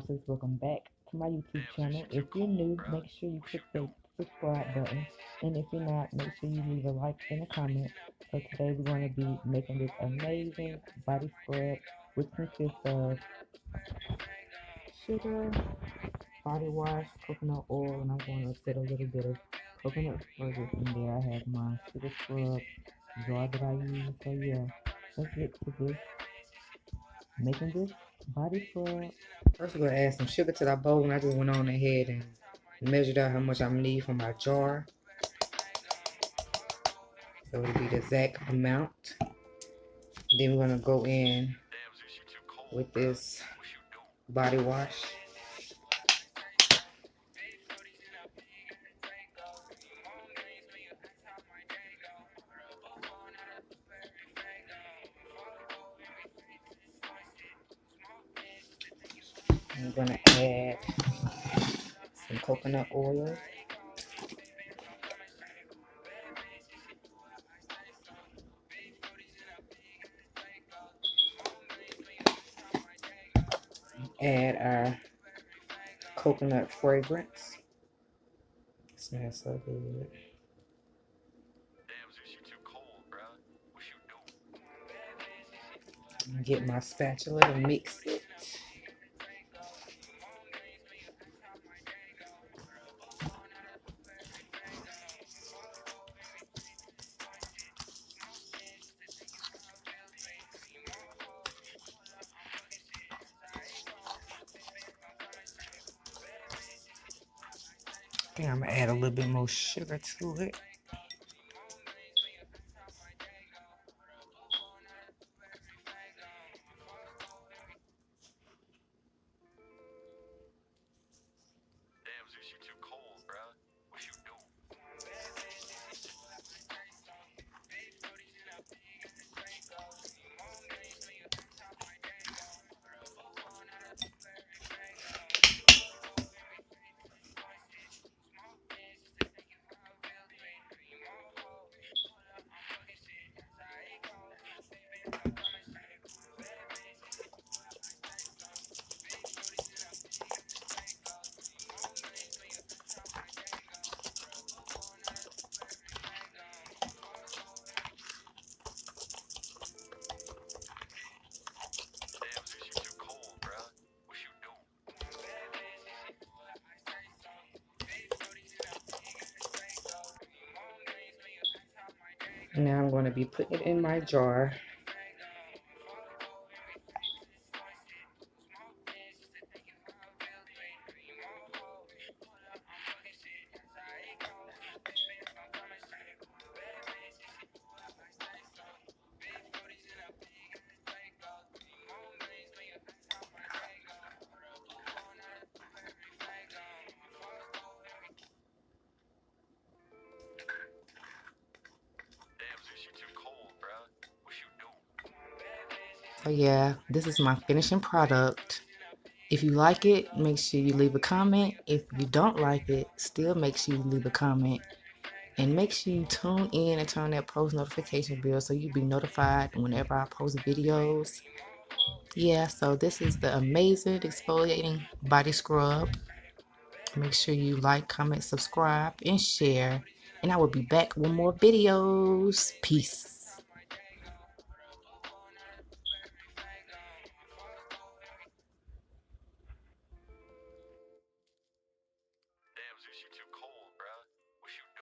sisters, welcome back to my YouTube channel. If you're new, make sure you click the subscribe button, and if you're not, make sure you leave a like and a comment. So today we're going to be making this amazing body scrub, which consists of sugar, body wash, coconut oil, and I'm going to put a little bit of coconut flavors in there. I have my sugar scrub jar that I use. So yeah, let's get to this, making this body scrub. First, we're gonna add some sugar to that bowl, and I just went on ahead and measured out how much I'm need for my jar. So it'll be the exact amount. Then we're gonna go in with this body wash. I'm gonna add some coconut oil. Add our coconut fragrance. It smells so good. Get my spatula and mix it. I think I'm gonna add a little bit more sugar to it. Now I'm going to be putting it in my jar. So yeah, this is my finishing product. If you like it, make sure you leave a comment. If you don't like it, still make sure you leave a comment. And make sure you tune in and turn that post notification bell so you'll be notified whenever I post videos. Yeah, so this is the amazing exfoliating body scrub. Make sure you like, comment, subscribe, and share. And I will be back with more videos. Peace.